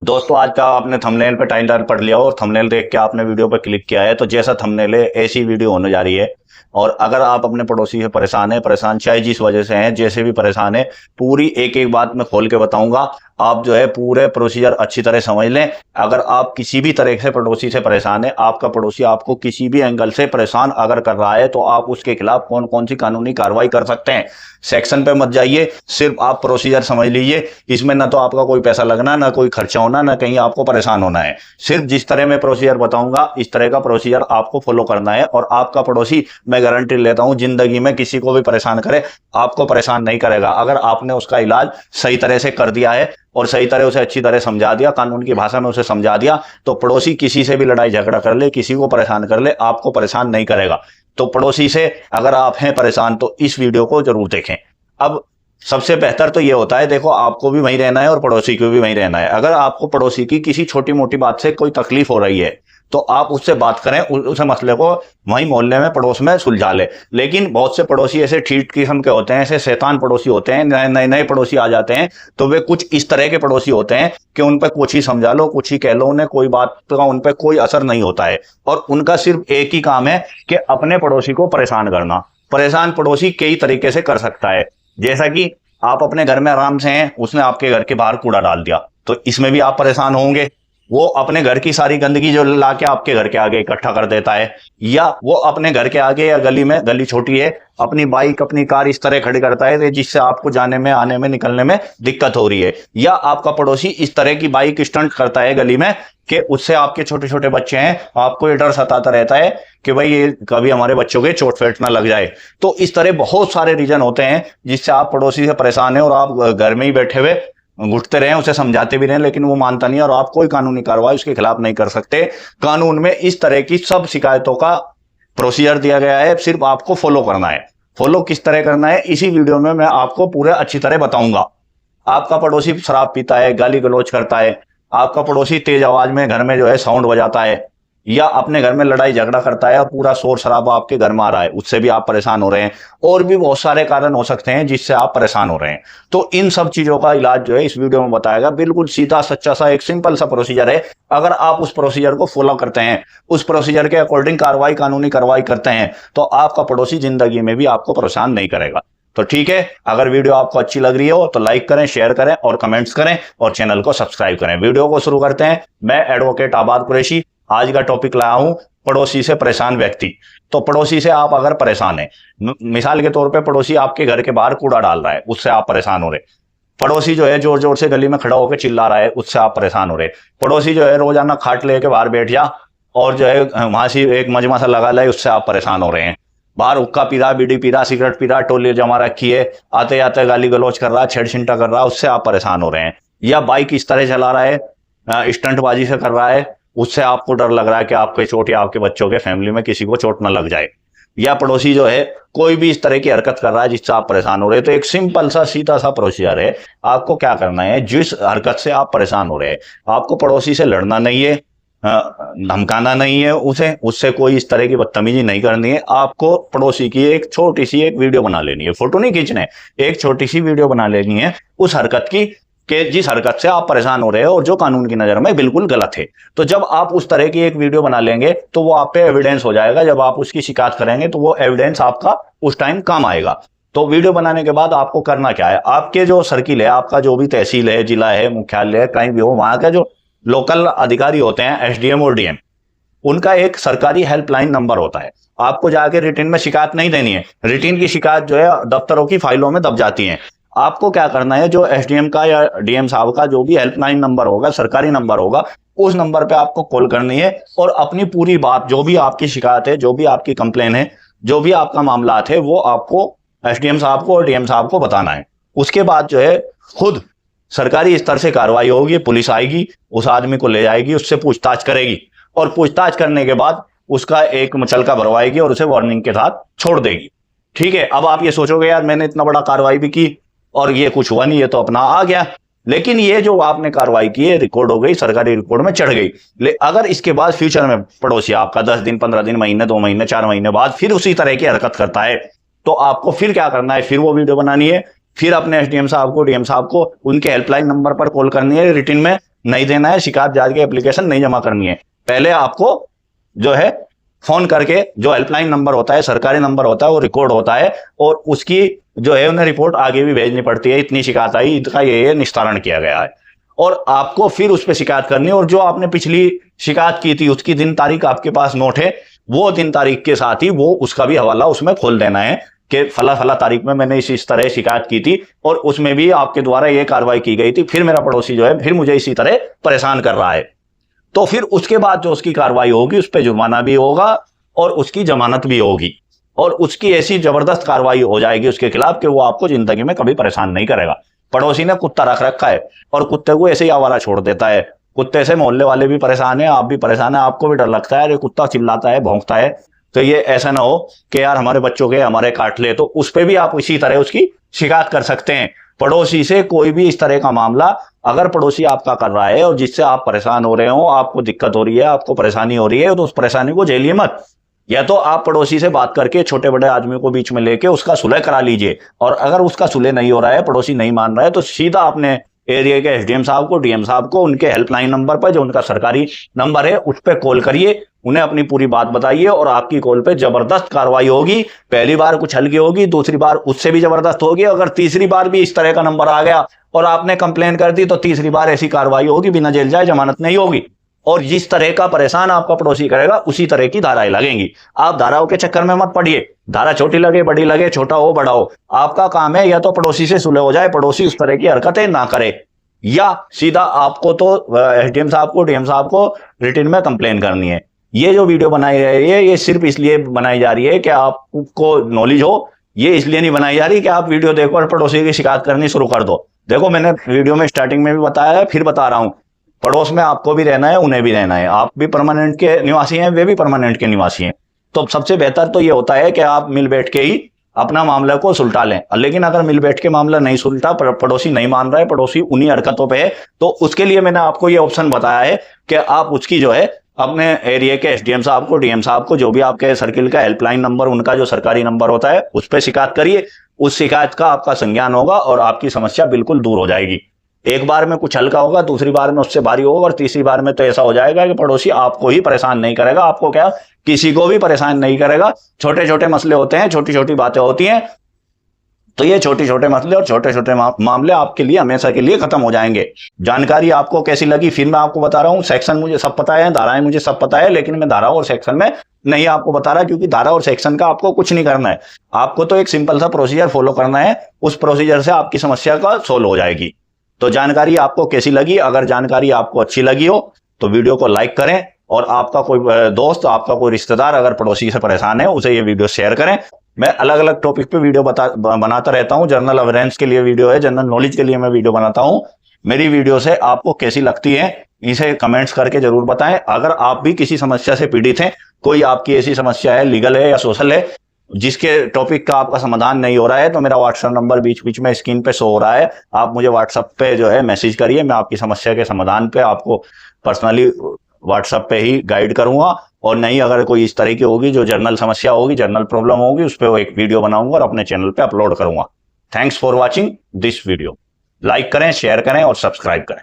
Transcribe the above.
दोस्तों, आज का आपने थंबनेल पे टाइटल पढ़ लिया और थंबनेल देख के आपने वीडियो पर क्लिक किया है, तो जैसा थंबनेल है ऐसी वीडियो होने जा रही है। और अगर आप अपने पड़ोसी से परेशान है, परेशान चाहे जिस वजह से हैं, जैसे भी परेशान है, पूरी एक एक बात मैं खोल के बताऊंगा। आप जो है पूरे प्रोसीजर अच्छी तरह समझ लें। अगर आप किसी भी तरह से पड़ोसी से परेशान है, आपका पड़ोसी आपको किसी भी एंगल से परेशान अगर कर रहा है, तो आप उसके खिलाफ कौन कौन सी कानूनी कार्रवाई कर सकते हैं। सेक्शन पे मत जाइए, सिर्फ आप प्रोसीजर समझ लीजिए। इसमें ना तो आपका कोई पैसा लगना, ना कोई खर्चा होना, ना कहीं आपको परेशान होना है। सिर्फ जिस तरह मैं प्रोसीजर बताऊंगा, इस तरह का प्रोसीजर आपको फॉलो करना है। और आपका पड़ोसी, मैं गारंटी लेता हूं, जिंदगी में किसी को भी परेशान करे, आपको परेशान नहीं करेगा। अगर आपने उसका इलाज सही तरह से कर दिया है और सही तरह उसे अच्छी तरह समझा दिया, कानून की भाषा में उसे समझा दिया, तो पड़ोसी किसी से भी लड़ाई झगड़ा कर ले, किसी को परेशान कर ले, आपको परेशान नहीं करेगा। तो पड़ोसी से अगर आप हैं परेशान, तो इस वीडियो को जरूर देखें। अब सबसे बेहतर तो ये होता है, देखो, आपको भी वहीं रहना है और पड़ोसी को भी वहीं रहना है। अगर आपको पड़ोसी की किसी छोटी मोटी बात से कोई तकलीफ हो रही है, तो आप उससे बात करें, उस मसले को वहीं मोहल्ले में, पड़ोस में सुलझा ले। लेकिन बहुत से पड़ोसी ऐसे ठीक किस्म के होते हैं, ऐसे शैतान पड़ोसी होते हैं, नए नए नए पड़ोसी आ जाते हैं, तो वे कुछ इस तरह के पड़ोसी होते हैं कि उन पर कुछ ही समझा लो, कुछ ही कह लो, उन्हें कोई बात का उन पर कोई असर नहीं होता है। और उनका सिर्फ एक ही काम है कि अपने पड़ोसी को परेशान करना। परेशान पड़ोसी कई तरीके से कर सकता है। जैसा कि आप अपने घर में आराम से हैं, उसने आपके घर के बाहर कूड़ा डाल दिया, तो इसमें भी आप परेशान होंगे। वो अपने घर की सारी गंदगी जो ला के आपके घर के आगे इकट्ठा कर देता है, या वो अपने घर के आगे या गली में, गली छोटी है, अपनी बाइक अपनी कार इस तरह खड़ी करता है जिससे आपको जाने में, आने में, निकलने में दिक्कत हो रही है। या आपका पड़ोसी इस तरह की बाइक स्टंट करता है गली में कि उससे आपके छोटे छोटे बच्चे हैं, आपको ये डर सताता रहता है कि भाई ये कभी हमारे बच्चों के चोट फेट ना लग जाए। तो इस तरह बहुत सारे रीजन होते हैं जिससे आप पड़ोसी से परेशान हैं, और आप घर में ही बैठे हुए घुटते रहे, उसे समझाते भी रहे, लेकिन वो मानता नहीं, और आप कोई कानूनी कार्रवाई उसके खिलाफ नहीं कर सकते। कानून में इस तरह की सब शिकायतों का प्रोसीजर दिया गया है, सिर्फ आपको फॉलो करना है। फॉलो किस तरह करना है, इसी वीडियो में मैं आपको पूरे अच्छी तरह बताऊंगा। आपका पड़ोसी शराब पीता है, गाली गलौज करता है, आपका पड़ोसी तेज आवाज में घर में जो है साउंड बजाता है, या अपने घर में लड़ाई झगड़ा करता है, पूरा शोर शराबा आपके घर में आ रहा है, उससे भी आप परेशान हो रहे हैं। और भी बहुत सारे कारण हो सकते हैं जिससे आप परेशान हो रहे हैं। तो इन सब चीजों का इलाज जो है इस वीडियो में बताएगा। बिल्कुल सीधा सच्चा सा एक सिंपल सा प्रोसीजर है। अगर आप उस प्रोसीजर को फॉलो करते हैं, उस प्रोसीजर के अकॉर्डिंग कार्रवाई, कानूनी कार्रवाई करते हैं, तो आपका पड़ोसी जिंदगी में भी आपको परेशान नहीं करेगा। तो ठीक है, अगर वीडियो आपको अच्छी लग रही हो तो लाइक करें, शेयर करें और कमेंट्स करें, और चैनल को सब्सक्राइब करें। वीडियो को शुरू करते हैं। मैं एडवोकेट आबाद कुरैशी आज का टॉपिक लाया हूं, पड़ोसी से परेशान व्यक्ति। तो पड़ोसी से आप अगर परेशान हैं, मिसाल के तौर पे पड़ोसी आपके घर के बाहर कूड़ा डाल रहा है, उससे आप परेशान हो रहे। पड़ोसी जो है जोर जोर से गली में खड़ा होकर चिल्ला रहा है, उससे आप परेशान हो रहे। पड़ोसी जो है रोजाना खाट लेके बाहर बैठ जा और जो है वहां से एक मजमा सा लगा लाए, उससे आप परेशान हो रहे हैं। बाहर हुक्का पी रहा, बीड़ी पी रहा, सिगरेट पी रहा, टोली जमा रखी है, आते आते गाली गलौज कर रहा, छेड़छिंटा कर रहा, उससे आप परेशान हो रहे हैं। या बाइक इस तरह चला रहा है, स्टंटबाजी से कर रहा है, उससे आपको डर लग रहा है कि आपके चोट या आपके बच्चों के, फैमिली में किसी को चोट ना लग जाए। या पड़ोसी जो है कोई भी इस तरह की हरकत कर रहा है जिससे आप परेशान हो रहे हैं, तो एक सिंपल सा सीधा सा प्रोसीजर है। आपको क्या करना है, जिस हरकत से आप परेशान हो रहे हैं, आपको पड़ोसी से लड़ना नहीं है, धमकाना नहीं है, उसे उससे कोई इस तरह की बदतमीजी नहीं करनी है। आपको पड़ोसी की एक छोटी सी एक वीडियो बना लेनी है, फोटो नहीं खींचने, एक छोटी सी वीडियो बना लेनी है उस हरकत की, कि जिस हरकत से आप परेशान हो रहे हो और जो कानून की नजर में बिल्कुल गलत है। तो जब आप उस तरह की एक वीडियो बना लेंगे, तो वो आप पे एविडेंस हो जाएगा। जब आप उसकी शिकायत करेंगे, तो वो एविडेंस आपका उस टाइम काम आएगा। तो वीडियो बनाने के बाद आपको करना क्या है, आपके जो सर्किल है, आपका जो भी तहसील है, जिला है, मुख्यालय है, कहीं भी हो, वहां का जो लोकल अधिकारी होते हैं, एसडीएम और डीएम, उनका एक सरकारी हेल्पलाइन नंबर होता है। आपको जाके रिटर्न में शिकायत नहीं देनी है। रिटर्न की शिकायत जो है दफ्तरों की फाइलों में दब जाती है। आपको क्या करना है, जो एसडीएम का या डीएम साहब का जो भी हेल्पलाइन नंबर होगा, सरकारी नंबर होगा, उस नंबर पे आपको कॉल करनी है, और अपनी पूरी बात, जो भी आपकी शिकायत है, जो भी आपकी कंप्लेन है, जो भी आपका मामला है, वो आपको एसडीएम साहब को और डीएम साहब को बताना है। उसके बाद जो है खुद सरकारी स्तर से कार्रवाई होगी, पुलिस आएगी, उस आदमी को ले जाएगी, उससे पूछताछ करेगी, और पूछताछ करने के बाद उसका एक मुचलका भरवाएगी और उसे वार्निंग के साथ छोड़ देगी। ठीक है, अब आप ये सोचोगे यार मैंने इतना बड़ा कार्रवाई भी की और ये कुछ हुआ नहीं, ये तो अपना आ गया। लेकिन ये जो आपने कार्रवाई की है, रिकॉर्ड हो गई, सरकारी रिकॉर्ड में चढ़ गई। अगर इसके बाद फ्यूचर में पड़ोसी आपका 10 दिन, 15 दिन, महीने, 2 महीने, 4 महीने बाद फिर उसी तरह की हरकत करता है, तो आपको फिर क्या करना है, फिर वो वीडियो बनानी है, फिर अपने एसडीएम साहब को, डीएम साहब को उनके हेल्पलाइन नंबर पर कॉल करनी है रिटर्न में, नहीं देना है, शिकायत जारी की एप्लीकेशन नहीं जमा करनी है। पहले आपको जो है फोन करके, जो हेल्पलाइन नंबर होता है, सरकारी नंबर होता है, वो रिकॉर्ड होता है और उसकी जो है उन्हें रिपोर्ट आगे भी भेजनी पड़ती है, इतनी शिकायत आई, इसका ये निस्तारण किया गया है। और आपको फिर उस पर शिकायत करनी है, और जो आपने पिछली शिकायत की थी उसकी दिन तारीख आपके पास नोट है, वो दिन तारीख के साथ ही वो उसका भी हवाला उसमें खोल देना है कि फला फला तारीख में मैंने इस तरह शिकायत की थी और उसमें भी आपके द्वारा ये कार्रवाई की गई थी, फिर मेरा पड़ोसी जो है फिर मुझे इसी तरह परेशान कर रहा है। तो फिर उसके बाद जो उसकी कार्रवाई होगी, उस पर जुर्माना भी होगा और उसकी जमानत भी होगी, और उसकी ऐसी जबरदस्त कार्रवाई हो जाएगी उसके खिलाफ कि वो आपको जिंदगी में कभी परेशान नहीं करेगा। पड़ोसी ने कुत्ता रख रखा है और कुत्ते को ऐसे ही आवारा छोड़ देता है, कुत्ते से मोहल्ले वाले भी परेशान है, आप भी परेशान है, आपको भी डर लगता है, अरे कुत्ता चिल्लाता है, भौंकता है, तो ये ऐसा ना हो कि यार हमारे बच्चों के हमारे काट ले, तो उस पर भी आप इसी तरह उसकी शिकायत कर सकते हैं। पड़ोसी से कोई भी इस तरह का मामला अगर पड़ोसी आपका कर रहा है और जिससे आप परेशान हो रहे हो, आपको दिक्कत हो रही है, आपको परेशानी हो रही है, तो उस परेशानी को झेलिए मत। या तो आप पड़ोसी से बात करके छोटे बड़े आदमी को बीच में लेके उसका सुलह करा लीजिए, और अगर उसका सुलह नहीं हो रहा है, पड़ोसी नहीं मान रहा है, तो सीधा अपने एरिया के एसडीएम साहब को, डीएम साहब को, उनके हेल्पलाइन नंबर पर जो उनका सरकारी नंबर है उस पर कॉल करिए, उन्हें अपनी पूरी बात बताइए और आपकी कॉल पे जबरदस्त कार्रवाई होगी। पहली बार कुछ हल्की होगी, दूसरी बार उससे भी जबरदस्त होगी, अगर तीसरी बार भी इस तरह का नंबर आ गया और आपने कंप्लेन कर दी तो तीसरी बार ऐसी कार्रवाई होगी, बिना जेल जाए जमानत नहीं होगी। और जिस तरह का परेशान आपका पड़ोसी करेगा उसी तरह की धाराएं लगेंगी। आप धाराओं के चक्कर में मत पड़िए, धारा छोटी लगे बड़ी लगे, छोटा हो बड़ा हो, आपका काम है या तो पड़ोसी से सुलह हो जाए, पड़ोसी उस तरह की हरकतें ना करे, या सीधा आपको तो एसडीएम साहब को, डीएम साहब को रिटन में कंप्लेन करनी है। ये जो वीडियो बनाई जा रही है ये सिर्फ इसलिए बनाई जा रही है कि आपको नॉलेज हो, ये इसलिए नहीं बनाई जा रही कि आप वीडियो देखो और पड़ोसी की शिकायत करनी शुरू कर दो। देखो, मैंने वीडियो में स्टार्टिंग में भी बताया है, फिर बता रहा हूं, पड़ोस में आपको भी रहना है, उन्हें भी रहना है, आप भी परमानेंट के निवासी हैं, वे भी परमानेंट के निवासी हैं। तो सबसे बेहतर तो ये होता है कि आप मिल बैठ के ही अपना मामला को सुलटा लें। लेकिन अगर मिल बैठ के मामला नहीं सुलटा, पड़ोसी नहीं मान रहा है, पड़ोसी उन्हीं हरकतों पे है, तो उसके लिए मैंने आपको ये ऑप्शन बताया है कि आप उसकी जो है अपने एरिया के एसडीएम साहब को, डीएम साहब को, जो भी आपके सर्किल का हेल्पलाइन नंबर, उनका जो सरकारी नंबर होता है, उस पर शिकायत करिए। उस शिकायत का आपका संज्ञान होगा और आपकी समस्या बिल्कुल दूर हो जाएगी। एक बार में कुछ हल्का होगा, दूसरी बार में उससे भारी होगा, और तीसरी बार में तो ऐसा हो जाएगा कि पड़ोसी आपको ही परेशान नहीं करेगा, आपको क्या किसी को भी परेशान नहीं करेगा। छोटे छोटे मसले होते हैं, छोटी छोटी बातें होती हैं, तो ये छोटे छोटे मसले और छोटे छोटे मामले आपके लिए हमेशा के लिए खत्म हो जाएंगे। जानकारी आपको कैसी लगी फिर मैं आपको बता रहा हूं। सेक्शन मुझे सब पता है, धाराएं मुझे सब पता है, लेकिन मैं धारा और सेक्शन में नहीं आपको बता रहा, क्योंकि धारा और सेक्शन का आपको कुछ नहीं करना है। आपको तो एक सिंपल सा प्रोसीजर फॉलो करना है, उस प्रोसीजर से आपकी समस्या का सोल्व हो जाएगी। तो जानकारी आपको कैसी लगी? अगर जानकारी आपको अच्छी लगी हो तो वीडियो को लाइक करें, और आपका कोई दोस्त, आपका कोई रिश्तेदार अगर पड़ोसी से परेशान है, उसे ये वीडियो शेयर करें। मैं अलग अलग टॉपिक पे वीडियो बनाता रहता हूं। जनरल अवेयरनेस के लिए वीडियो है, जनरल नॉलेज के लिए मैं वीडियो बनाता हूं। मेरी वीडियो से आपको कैसी लगती है इसे कमेंट्स करके जरूर बताएं। अगर आप भी किसी समस्या से पीड़ित हैं, कोई आपकी ऐसी समस्या है, लीगल है या सोशल है, जिसके टॉपिक का आपका समाधान नहीं हो रहा है, तो मेरा व्हाट्सएप नंबर बीच बीच में स्क्रीन पे शो हो रहा है, आप मुझे व्हाट्सएप पे जो है मैसेज करिए। मैं आपकी समस्या के समाधान पे आपको पर्सनली व्हाट्सएप पे ही गाइड करूंगा। और नहीं, अगर कोई इस तरह की होगी जो जर्नल समस्या होगी, जर्नल प्रॉब्लम होगी, उस पर एक वीडियो बनाऊंगा और अपने चैनल पे अपलोड करूंगा। Thanks for watching this video. Like करें, शेयर करें और सब्सक्राइब करें।